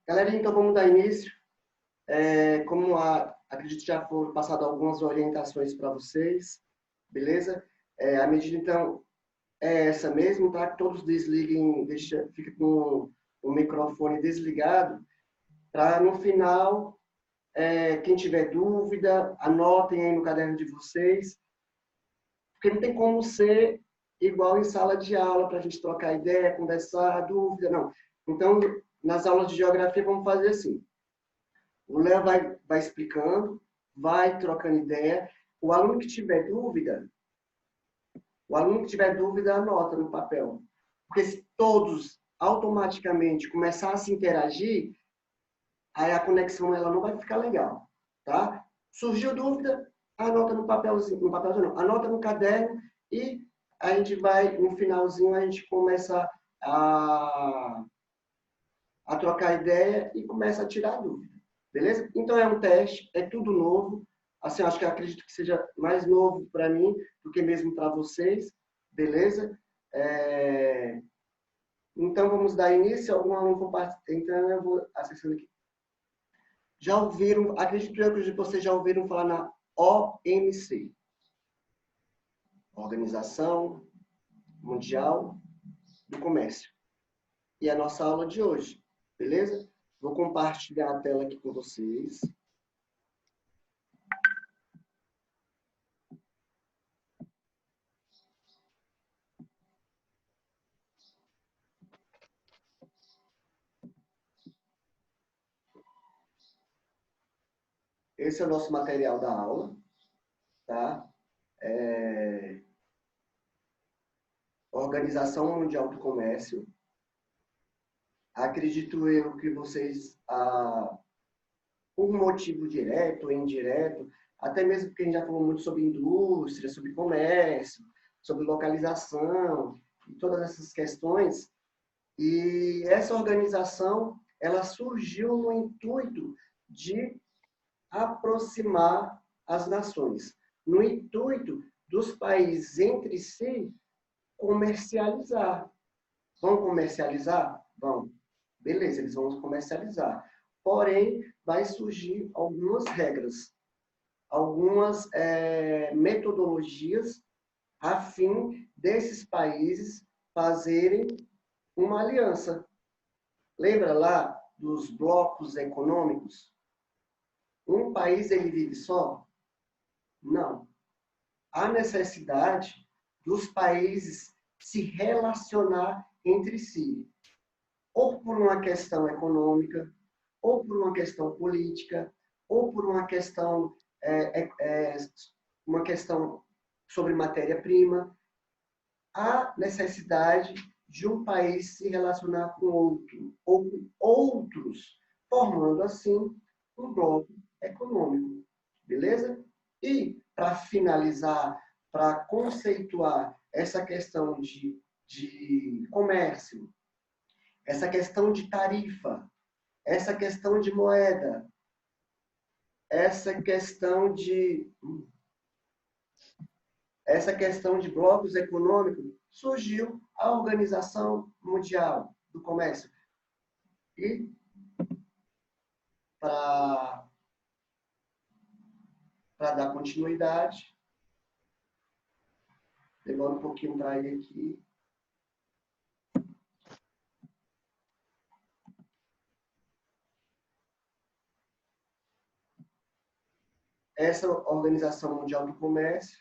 Galera, então vamos dar início. Acredito que já foram passadas algumas orientações para vocês, beleza? A medida, então, é essa mesmo, tá? Que todos desliguem, fica com o microfone desligado, para no final, quem tiver dúvida, anotem aí no caderno de vocês, porque não tem como ser igual em sala de aula, para a gente trocar ideia, conversar, dúvida, não. Então, nas aulas de geografia, vamos fazer assim. O Léo vai explicando, vai trocando ideia. O aluno que tiver dúvida, anota no papel. Porque se todos automaticamente começar a se interagir, aí a conexão ela não vai ficar legal, tá? Surgiu dúvida, anota no papelzinho, não, anota no caderno e a gente vai, no finalzinho, a gente começa a trocar ideia e começa a tirar dúvida. Beleza? Então é um teste, é tudo novo. Assim, acho que acredito que seja mais novo para mim do que mesmo para vocês. Beleza? Então vamos dar início. Algum aluno compartilha. Então eu vou acessando aqui. Já ouviram, acredito eu que vocês já ouviram falar na OMC. Organização Mundial do Comércio. E a nossa aula de hoje. Beleza? Vou compartilhar a tela aqui com vocês. Esse é o nosso material da aula, tá? Organização Mundial do Comércio. Acredito eu que vocês, por motivo direto ou indireto, até mesmo porque a gente já falou muito sobre indústria, sobre comércio, sobre localização, e todas essas questões, e essa organização, ela surgiu no intuito de aproximar as nações, no intuito dos países entre si comercializar. Vão comercializar? Vão. Beleza, eles vão comercializar. Porém, vai surgir algumas regras, algumas metodologias a fim desses países fazerem uma aliança. Lembra lá dos blocos econômicos? Um país ele vive só? Não. Há necessidade dos países se relacionar entre si, ou por uma questão econômica, ou por uma questão política, ou por uma questão sobre matéria-prima. Há necessidade de um país se relacionar com outro, ou com outros, formando assim um bloco econômico. Beleza? E, para finalizar, para conceituar essa questão de comércio, essa questão de tarifa, essa questão de moeda, essa questão de blocos econômicos, surgiu a Organização Mundial do Comércio. E, para dar continuidade, demora um pouquinho para ir aqui. Essa Organização Mundial do Comércio.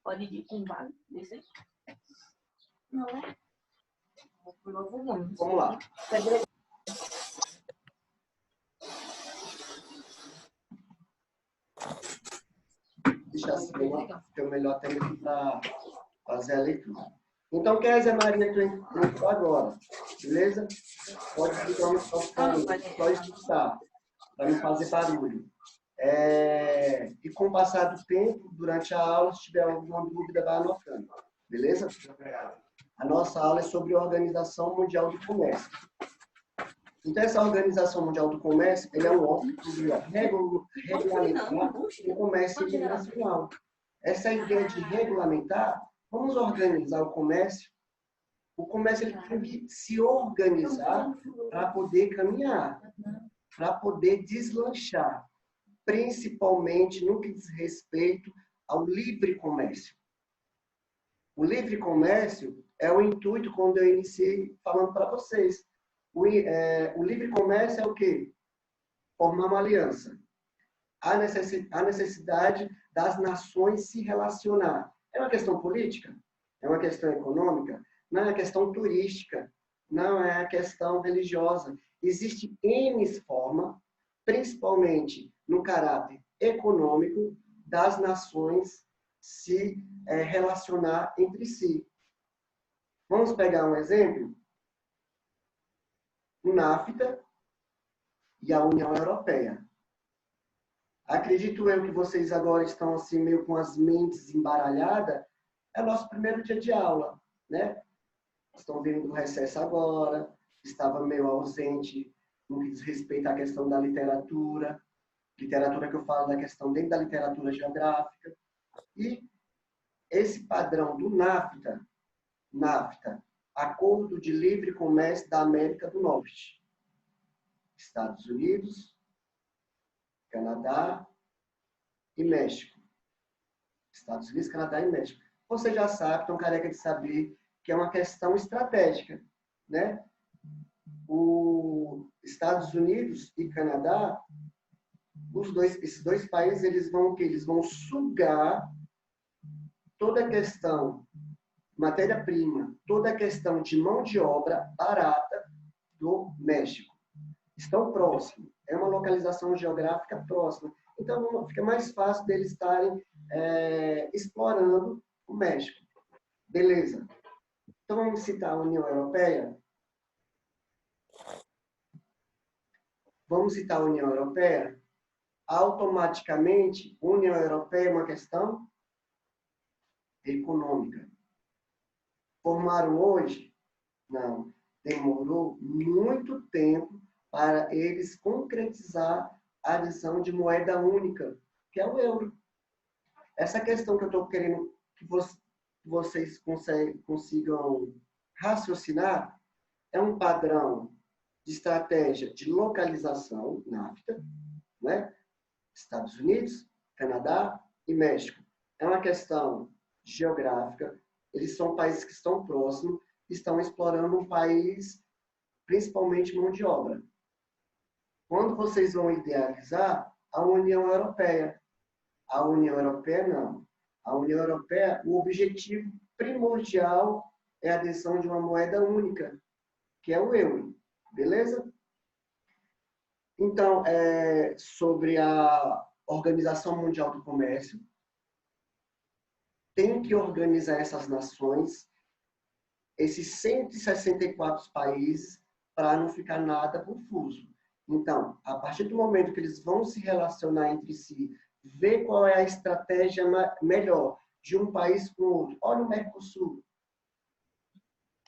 Pode ir com vaga, desse? Não é? Vamos lá. Deixa assim, que é o melhor tempo para fazer a leitura. Então, quem é Zé Maria que entrou agora? Beleza? Pode ficar no microfone, só escutar, para não fazer barulho. E com o passar do tempo, durante a aula, se tiver alguma dúvida, vai anotando. Beleza? A nossa aula é sobre a Organização Mundial do Comércio. Então, essa Organização Mundial do Comércio é um órgão que regulamentar o comércio internacional. Essa ideia de regulamentar, vamos organizar o comércio O comércio ele tem que se organizar para poder caminhar, para poder deslanchar, principalmente no que diz respeito ao livre comércio. O livre comércio é o intuito quando eu iniciei falando para vocês. O livre comércio é o quê? Formar uma aliança. A necessidade das nações se relacionar. É uma questão política? É uma questão econômica? Não é uma questão turística? Não é uma questão religiosa. Existe N formas, principalmente no caráter econômico, das nações se relacionar entre si. Vamos pegar um exemplo? O NAFTA e a União Europeia. Acredito eu que vocês agora estão assim meio com as mentes embaralhadas. É nosso primeiro dia de aula, né? Estão vindo do recesso agora, estava meio ausente no que diz respeito à questão da literatura. Literatura que eu falo da questão dentro da literatura geográfica. E esse padrão do NAFTA, Acordo de Livre Comércio da América do Norte. Estados Unidos, Canadá e México. Estados Unidos, Canadá e México. Você já sabe, estão careca de saber, que é uma questão estratégica, né? Os Estados Unidos e Canadá, esses dois países, eles vão o quê? Eles vão sugar toda a questão matéria-prima, toda a questão de mão de obra barata do México. Estão próximos. É uma localização geográfica próxima. Então, fica mais fácil deles estarem explorando o México. Beleza. Então, vamos citar a União Europeia. Vamos citar a União Europeia. Automaticamente, a União Europeia é uma questão econômica. Formaram hoje? Não. Demorou muito tempo para eles concretizar a adição de moeda única, que é o euro. Essa questão que eu estou querendo que vocês consigam raciocinar é um padrão de estratégia de localização, NAFTA, né? Estados Unidos, Canadá e México. É uma questão geográfica. Eles são países que estão próximos, estão explorando um país, principalmente mão de obra. Quando vocês vão idealizar a União Europeia? A União Europeia, não. A União Europeia, o objetivo primordial é a adição de uma moeda única, que é o euro. Beleza? Então, sobre a Organização Mundial do Comércio, tem que organizar essas nações, esses 164 países, para não ficar nada confuso. Então, a partir do momento que eles vão se relacionar entre si, ver qual é a estratégia melhor de um país com o outro. Olha o Mercosul.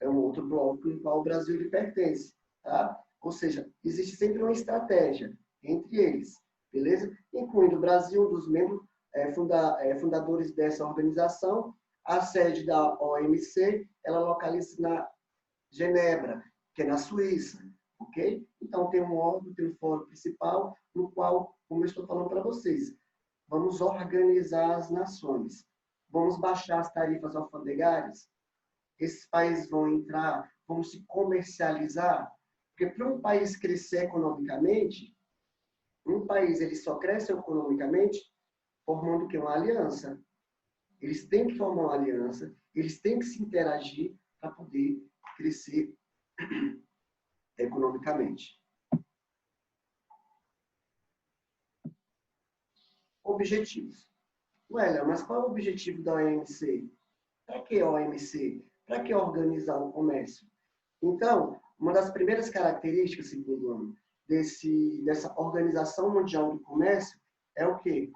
É um outro bloco no qual o Brasil lhe pertence. Tá? Ou seja, existe sempre uma estratégia entre eles. Beleza? Incluindo o Brasil, um dos membros fundadores dessa organização. A sede da OMC, ela localiza na Genebra, que é na Suíça. Ok? Então, tem um órgão, tem um fórum principal, no qual, como eu estou falando para vocês, vamos organizar as nações. Vamos baixar as tarifas alfandegárias. Esses países vão entrar, vão se comercializar. Porque para um país crescer economicamente, um país ele só cresce economicamente formando o quê? Uma aliança. Eles têm que formar uma aliança, eles têm que se interagir para poder crescer economicamente. Objetivos. Ué, mas qual é o objetivo da OMC? Para que a OMC? Para que organizar o comércio? Então, uma das primeiras características, segundo dessa Organização Mundial do Comércio é o quê?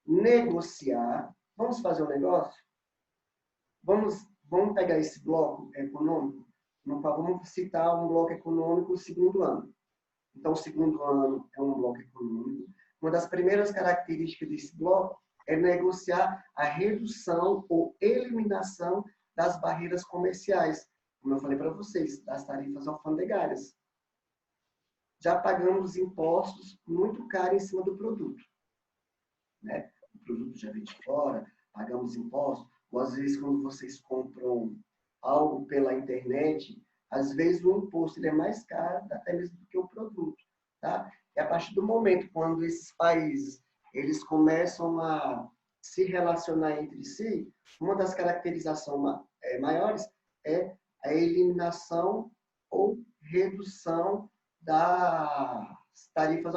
Negociar. Vamos fazer um negócio? Vamos pegar esse bloco econômico? Vamos citar um bloco econômico o segundo ano. Então, o segundo ano é um bloco econômico. Uma das primeiras características desse bloco é negociar a redução ou eliminação das barreiras comerciais. como eu falei para vocês, das tarifas alfandegárias. Já pagamos impostos muito caros em cima do produto, né? O produto já vem de fora, pagamos impostos. Ou às vezes, quando vocês compram algo pela internet, às vezes o imposto ele é mais caro até mesmo do que o produto, tá? E a partir do momento quando esses países eles começam a se relacionar entre si, uma das caracterizações maiores é a eliminação ou redução das tarifas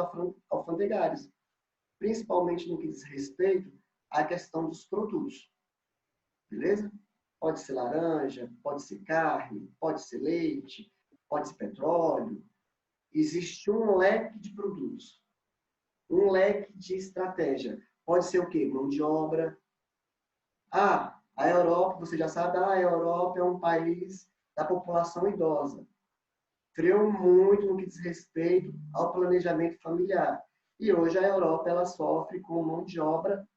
alfandegárias, principalmente no que diz respeito à questão dos produtos. Beleza? Pode ser laranja, pode ser carne, pode ser leite, pode ser petróleo. Existe um leque de produtos, um leque de estratégia. Pode ser o quê? Mão de obra. Ah, a Europa, você já sabe, a Europa é um país da população idosa. Freou muito no que diz respeito ao planejamento familiar. E hoje a Europa ela sofre com mão de obra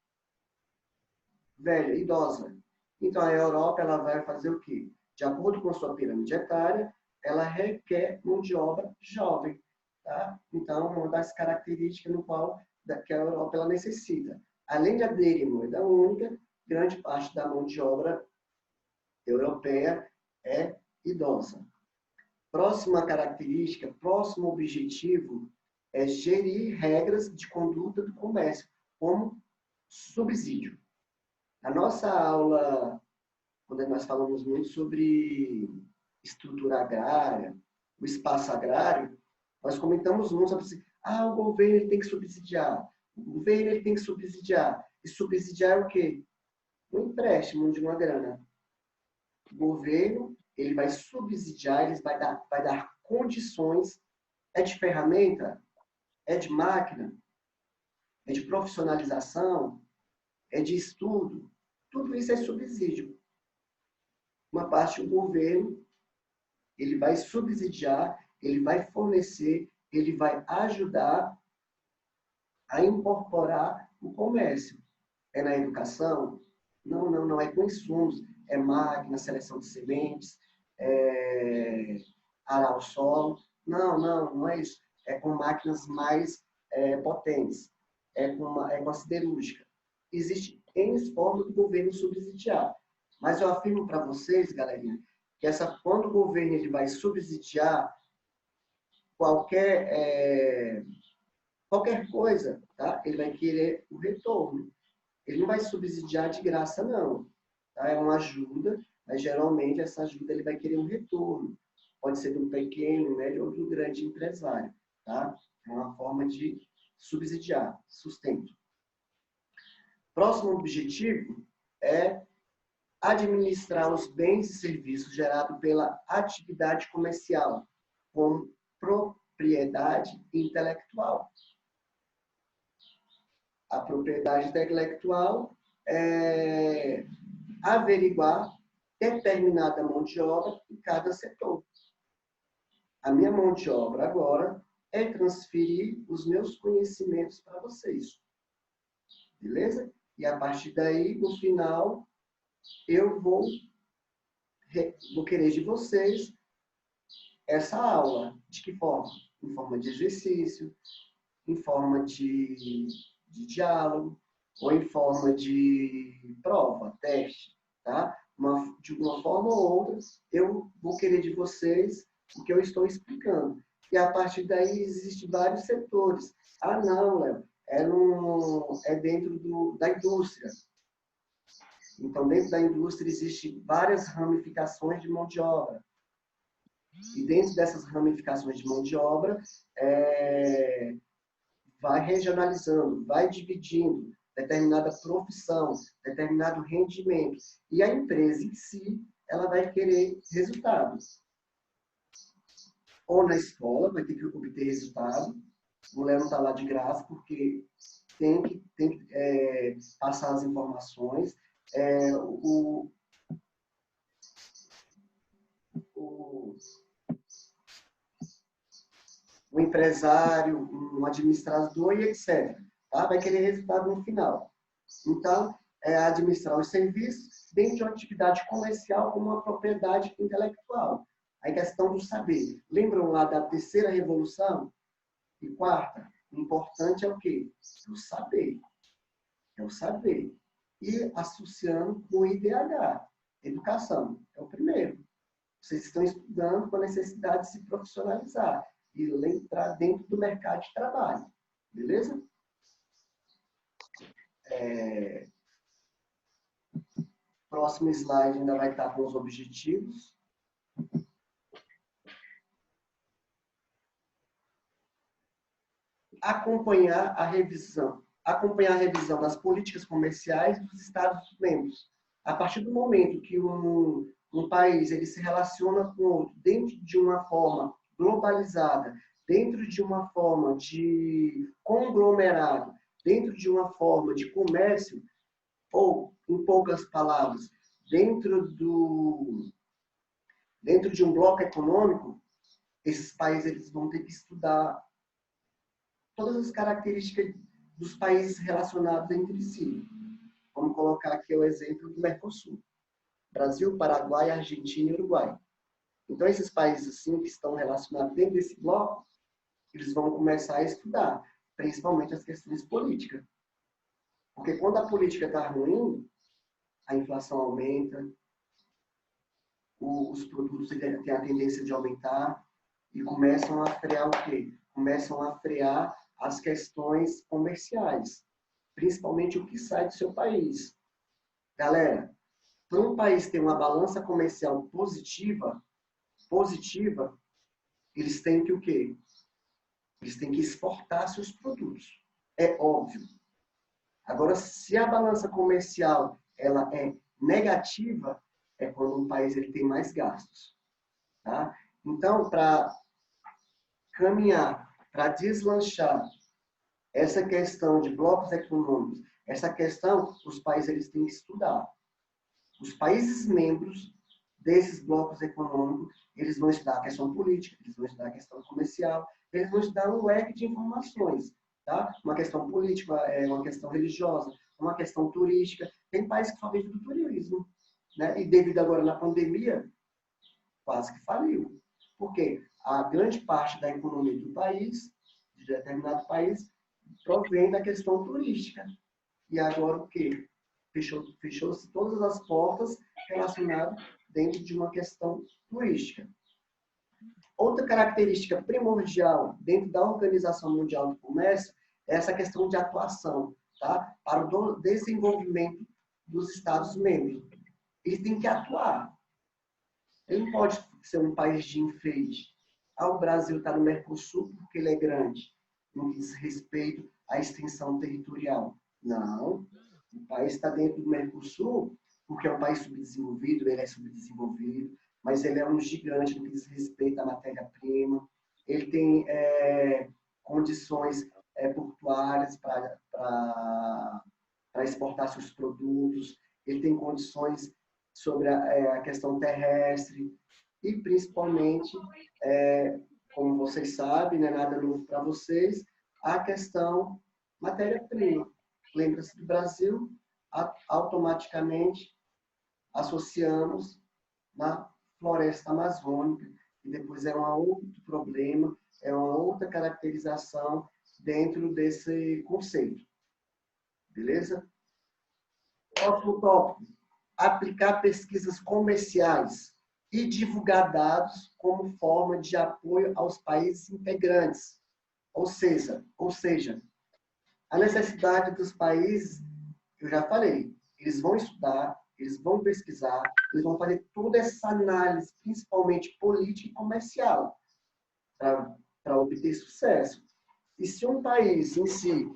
velha, idosa. Então a Europa ela vai fazer o quê? De acordo com sua pirâmide etária, ela requer mão de obra jovem. Tá? Então, uma das características no qual que a Europa ela necessita. Além de aderir à moeda única, grande parte da mão de obra europeia é idosa. Próxima característica, próximo objetivo é gerir regras de conduta do comércio, como subsídio. Na nossa aula, quando nós falamos muito sobre estrutura agrária, o espaço agrário, nós comentamos muito sobre assim, o governo ele tem que subsidiar. O governo ele tem que subsidiar. E subsidiar é o quê? Um empréstimo de uma grana. O governo ele vai subsidiar, ele vai dar condições, é de ferramenta, é de máquina, é de profissionalização, é de estudo. Tudo isso é subsídio. Uma parte do governo, ele vai subsidiar, ele vai fornecer, ele vai ajudar a incorporar o comércio. É na educação? Não é com insumos, é máquina, seleção de sementes, arar o solo. Não é isso. É com máquinas mais potentes, é com a siderúrgica. Existe N formas do governo subsidiar. Mas eu afirmo para vocês, galerinha, que quando o governo ele vai subsidiar qualquer coisa, tá? Ele vai querer o retorno. Ele não vai subsidiar de graça, não. Tá? É uma ajuda, mas geralmente essa ajuda ele vai querer um retorno. Pode ser de um pequeno, médio ou de um grande empresário. Tá? É uma forma de subsidiar, sustento. Próximo objetivo é administrar os bens e serviços gerados pela atividade comercial, como propriedade intelectual. A propriedade intelectual é averiguar determinada mão de obra em cada setor. A minha mão de obra agora é transferir os meus conhecimentos para vocês. Beleza? E a partir daí, no final, eu vou querer de vocês essa aula. De que forma? Em forma de exercício, em forma de diálogo, ou em forma de prova, teste, tá? De uma forma ou outra, eu vou querer de vocês o que eu estou explicando. E a partir daí, existem vários setores. Não, Léo, é dentro da indústria. Então, dentro da indústria, existem várias ramificações de mão de obra. E dentro dessas ramificações de mão de obra, vai regionalizando, vai dividindo determinada profissão, determinado rendimento. E a empresa em si, ela vai querer resultados. Ou na escola, vai ter que obter resultado. O Léo não está lá de graça, porque tem que passar as informações. Um empresário, um administrador e etc. Tá? Vai querer resultado no final. Então, administrar os serviços, dentro de uma atividade comercial como uma propriedade intelectual. A questão do saber. Lembram lá da terceira revolução? E quarta? O importante é o quê? O saber. É o saber. E associando com o IDH. Educação. É o primeiro. Vocês estão estudando com a necessidade de se profissionalizar e entrar dentro do mercado de trabalho. Beleza? Próximo slide ainda vai estar com os objetivos. Acompanhar a revisão das políticas comerciais dos Estados-membros. A partir do momento que um país ele se relaciona com outro dentro de uma forma globalizada, dentro de uma forma de conglomerado, dentro de uma forma de comércio, ou, em poucas palavras, dentro de um bloco econômico, esses países eles vão ter que estudar todas as características dos países relacionados entre si. Vamos colocar aqui o exemplo do Mercosul. Brasil, Paraguai, Argentina e Uruguai. Então, esses países assim, que estão relacionados dentro desse bloco, eles vão começar a estudar, principalmente as questões políticas. Porque quando a política está ruim, a inflação aumenta, os produtos têm a tendência de aumentar e começam a frear o quê? Começam a frear as questões comerciais, principalmente o que sai do seu país. Galera, para um país ter uma balança comercial positiva, eles têm que o quê? Eles têm que exportar seus produtos. É óbvio. Agora, se a balança comercial ela é negativa, é quando um país ele tem mais gastos. Tá? Então, para caminhar, para deslanchar essa questão de blocos econômicos, essa questão, os países eles têm que estudar. Os países membros desses blocos econômicos, eles vão estudar a questão política, eles vão estudar a questão comercial, eles vão estudar um leque de informações. Tá? Uma questão política, uma questão religiosa, uma questão turística. Tem países que só vivem do turismo. Né? E devido agora na pandemia, quase que faliu. Por quê? A grande parte da economia do país, de determinado país, provém da questão turística. E agora o quê? Fechou-se todas as portas relacionadas dentro de uma questão turística. Outra característica primordial dentro da Organização Mundial do Comércio é essa questão de atuação, tá? Para o desenvolvimento dos Estados-membros. Eles têm que atuar. Ele não pode ser um país de enfeite. O Brasil está no Mercosul porque ele é grande. Não diz respeito à extensão territorial. Não. O país está dentro do Mercosul porque é um país subdesenvolvido, ele é subdesenvolvido, mas ele é um gigante no que diz respeito à matéria-prima. Ele tem condições portuárias para exportar seus produtos. Ele tem condições sobre a questão terrestre e, principalmente, como vocês sabem, não é nada novo para vocês, a questão matéria-prima. Lembra-se do Brasil, automaticamente associamos na floresta amazônica, e depois é um outro problema, é uma outra caracterização dentro desse conceito. Beleza? Próximo tópico. Aplicar pesquisas comerciais e divulgar dados como forma de apoio aos países integrantes. Ou seja, a necessidade dos países, eu já falei, eles vão estudar, eles vão pesquisar, eles vão fazer toda essa análise, principalmente política e comercial, para obter sucesso. E se um país em si,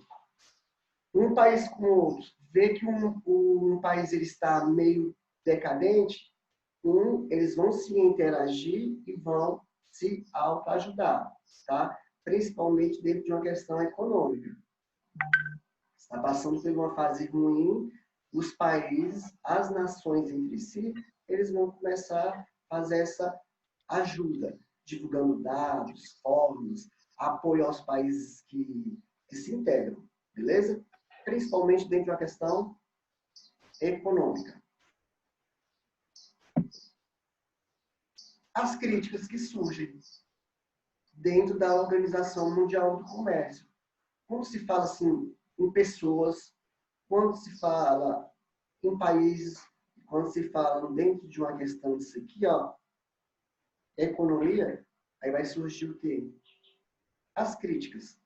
um país com outro, vê que um país ele está meio decadente, eles vão se interagir e vão se autoajudar, tá? Principalmente dentro de uma questão econômica. Está passando por uma fase ruim, os países, as nações entre si, eles vão começar a fazer essa ajuda, divulgando dados, fórmulas, apoio aos países que se integram, beleza? Principalmente dentro da questão econômica. as críticas que surgem dentro da Organização Mundial do Comércio. Quando se fala assim em pessoas, quando se fala em países, quando se fala dentro de uma questão disso aqui, ó, economia, aí vai surgir o quê? As críticas.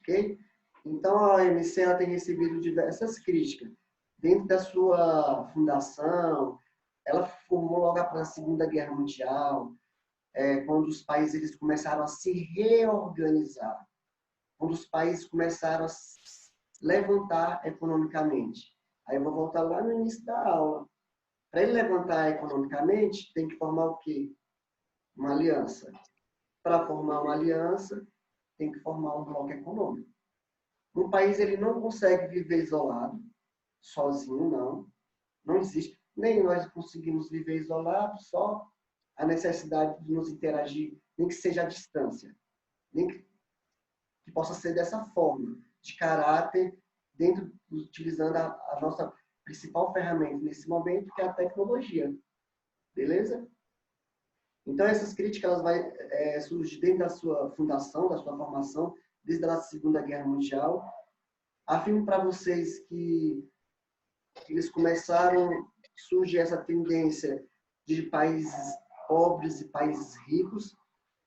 Ok? Então, a OMC ela tem recebido diversas críticas. Dentro da sua fundação, ela formou logo após a Segunda Guerra Mundial, quando os países eles começaram a se reorganizar, quando os países começaram a se levantar economicamente. Aí eu vou voltar lá no início da aula. Para ele levantar economicamente, tem que formar o quê? Uma aliança. Para formar uma aliança, tem que formar um bloco econômico. Um país ele não consegue viver isolado, sozinho, não. Não existe. Nem nós conseguimos viver isolado, só a necessidade de nos interagir, nem que seja à distância. Nem que possa ser dessa forma, de caráter, utilizando a nossa principal ferramenta nesse momento, que é a tecnologia. Beleza? Então, essas críticas elas vai surgir dentro da sua fundação, da sua formação, desde a Segunda Guerra Mundial. Afirmo para vocês que eles começaram, surge essa tendência de países pobres e países ricos,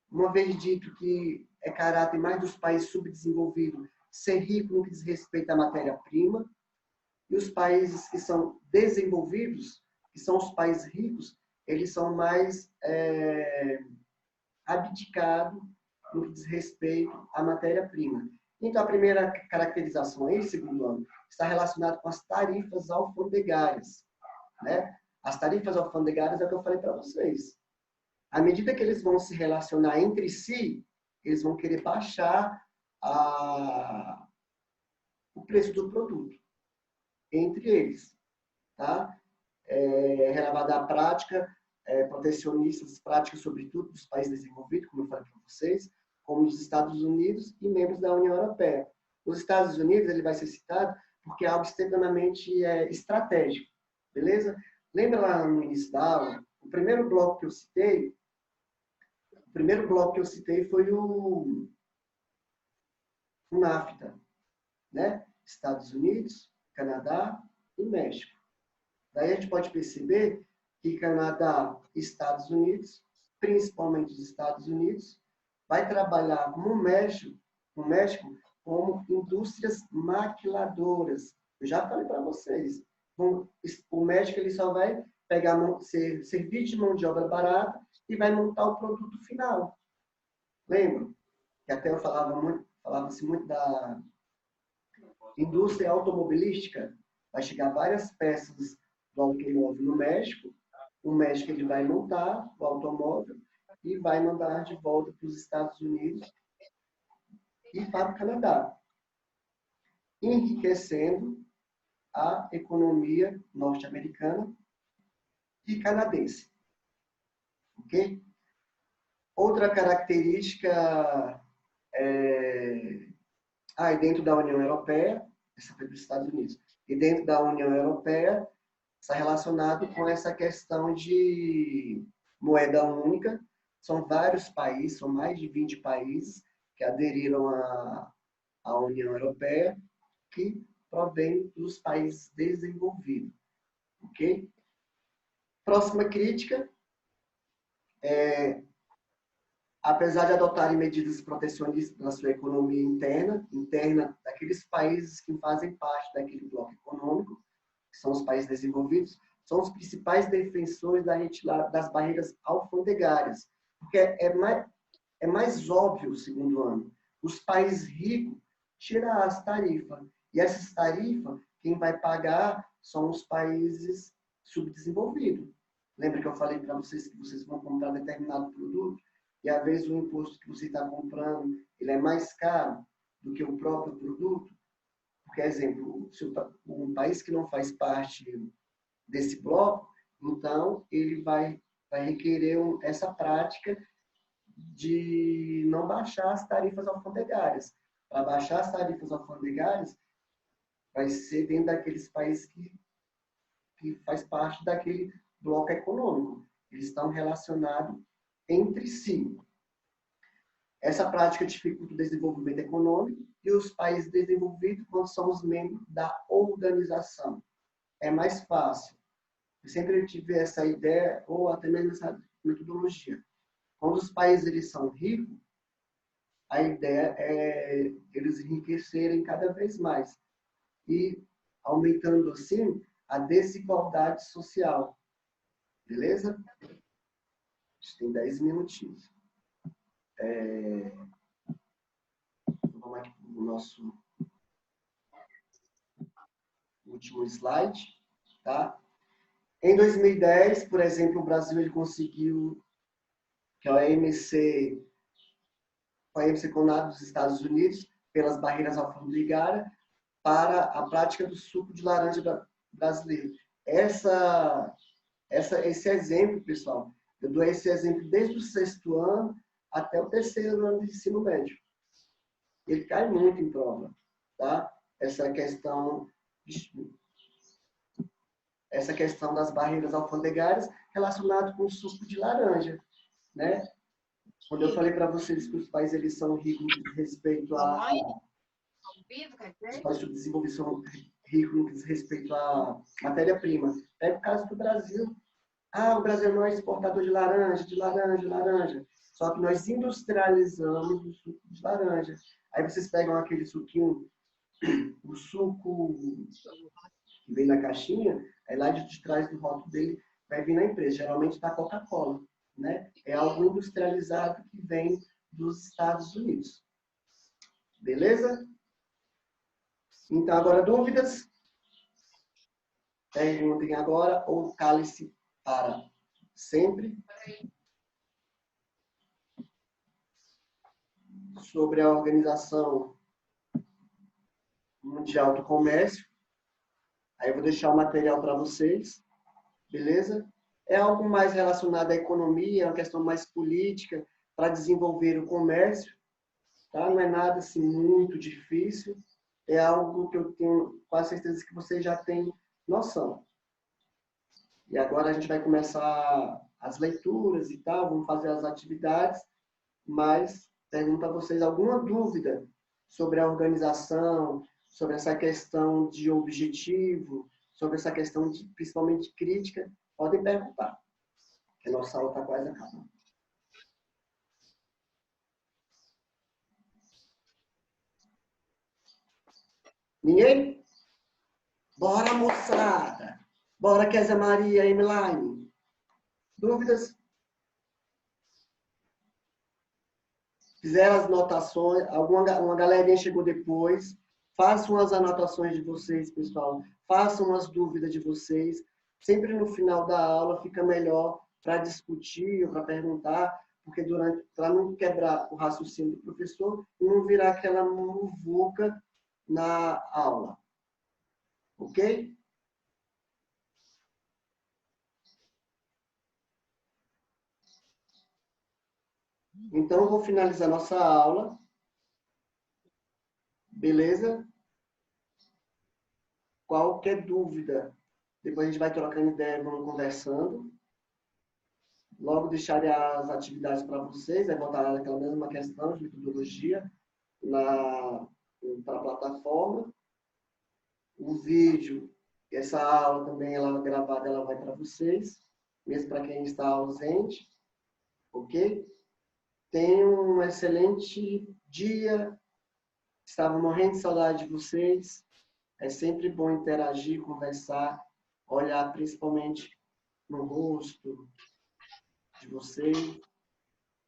uma vez dito que é caráter mais dos países subdesenvolvidos ser rico no que diz respeito à matéria-prima, e os países que são desenvolvidos, que são os países ricos, eles são mais abdicados no que diz respeito à matéria-prima. Então, a primeira caracterização aí, segundo ano, está relacionada com as tarifas alfandegárias. Né? As tarifas alfandegárias é o que eu falei para vocês. À medida que eles vão se relacionar entre si, eles vão querer baixar o preço do produto entre eles. Tá? Relevada à prática, protecionistas, práticas, sobretudo, dos países desenvolvidos, como eu falei para vocês, como os Estados Unidos e membros da União Europeia. Os Estados Unidos ele vai ser citado porque é algo extremamente estratégico. Beleza? Lembra lá no início da aula, o primeiro bloco que eu citei foi o NAFTA, né? Estados Unidos, Canadá e México. Daí a gente pode perceber que Canadá e Estados Unidos, principalmente os Estados Unidos, vai trabalhar com o México como indústrias maquiladoras. Eu já falei para vocês. O México ele só vai pegar servir de mão de obra barata e vai montar o produto final. Lembra? Que até eu falava-se muito da indústria automobilística. Vai chegar várias peças do automóvel no México. O México ele vai montar o automóvel e vai mandar de volta para os Estados Unidos e para o Canadá, enriquecendo a economia norte-americana e canadense. Ok? Outra característica e dentro da União Europeia, essa foi dos Estados Unidos, e dentro da União Europeia está relacionado com essa questão de moeda única. São vários países, são mais de 20 países que aderiram à União Europeia, que provém dos países desenvolvidos. Ok? Próxima crítica apesar de adotarem medidas protecionistas na sua economia interna daqueles países que fazem parte daquele bloco econômico, que são os países desenvolvidos, são os principais defensores da retirada das barreiras alfandegárias. Porque é mais óbvio, segundo ano, os países ricos tiram as tarifas. E essas tarifas, quem vai pagar são os países subdesenvolvidos. Lembra que eu falei para vocês que vocês vão comprar determinado produto e, às vezes, o imposto que você está comprando ele é mais caro do que o próprio produto? Por exemplo, um país que não faz parte desse bloco, então ele vai requerer essa prática de não baixar as tarifas alfandegárias. Para baixar as tarifas alfandegárias, vai ser dentro daqueles países que faz parte daquele bloco econômico. Eles estão relacionados entre si. Essa prática dificulta o desenvolvimento econômico e os países desenvolvidos, quando são os membros da organização. É mais fácil. Eu sempre tive essa ideia, ou até mesmo essa metodologia. Quando os países eles são ricos, a ideia é eles enriquecerem cada vez mais. E aumentando, assim, a desigualdade social. Beleza? A gente tem 10 minutinhos. Vamos aqui para o nosso último slide. Tá? Em 2010, por exemplo, o Brasil ele conseguiu que a OMC, CONAB dos Estados Unidos, pelas barreiras alfandegárias, para a prática do suco de laranja brasileiro. Esse exemplo, pessoal, eu dou esse exemplo desde o 6º ano até o 3º ano de ensino médio. Ele cai muito em prova, tá? Essa questão das barreiras alfandegárias relacionada com o suco de laranja, né? Quando eu falei para vocês que os países eles são ricos no respeito a os países desenvolvidos são ricos no que diz respeito à matéria-prima. É o caso do Brasil. O Brasil não é exportador de laranja, laranja. Só que nós industrializamos o suco de laranja. Aí vocês pegam aquele suquinho, o suco que vem na caixinha, aí lá de trás do rótulo dele vai vir na empresa. Geralmente da Coca-Cola, né? É algo industrializado que vem dos Estados Unidos. Beleza? Então, agora dúvidas? Perguntem agora ou cale-se para sempre. Sobre a Organização Mundial do Comércio. Aí eu vou deixar o material para vocês. Beleza? É algo mais relacionado à economia, é uma questão mais política para desenvolver o comércio. Tá? Não é nada assim muito difícil. É algo que eu tenho quase certeza que vocês já têm noção. E agora a gente vai começar as leituras e tal, vamos fazer as atividades, mas pergunto a vocês alguma dúvida sobre a organização, sobre essa questão de objetivo, sobre essa questão de, principalmente crítica, podem perguntar, que a nossa aula está quase acabando. Ninguém? Bora, moçada! Bora, Kézia Maria, Emiline. Dúvidas? Fizeram as anotações, uma galerinha chegou depois. Façam as anotações de vocês, pessoal. Façam as dúvidas de vocês. Sempre no final da aula fica melhor para discutir ou para perguntar, porque para não quebrar o raciocínio do professor e não virar aquela muvuca na aula. Ok? Então, eu vou finalizar nossa aula. Beleza? Qualquer dúvida, depois a gente vai trocando ideia, vamos conversando. Logo deixarei as atividades para vocês, vai voltar naquela mesma questão de metodologia para a plataforma. O vídeo, essa aula também, ela gravada, ela vai para vocês, mesmo para quem está ausente. Ok? Tenham um excelente dia. Estava morrendo de saudade de vocês. É sempre bom interagir, conversar, olhar principalmente no rosto de vocês.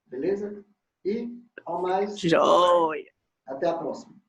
Beleza? E, ao mais, Joia! até a próxima.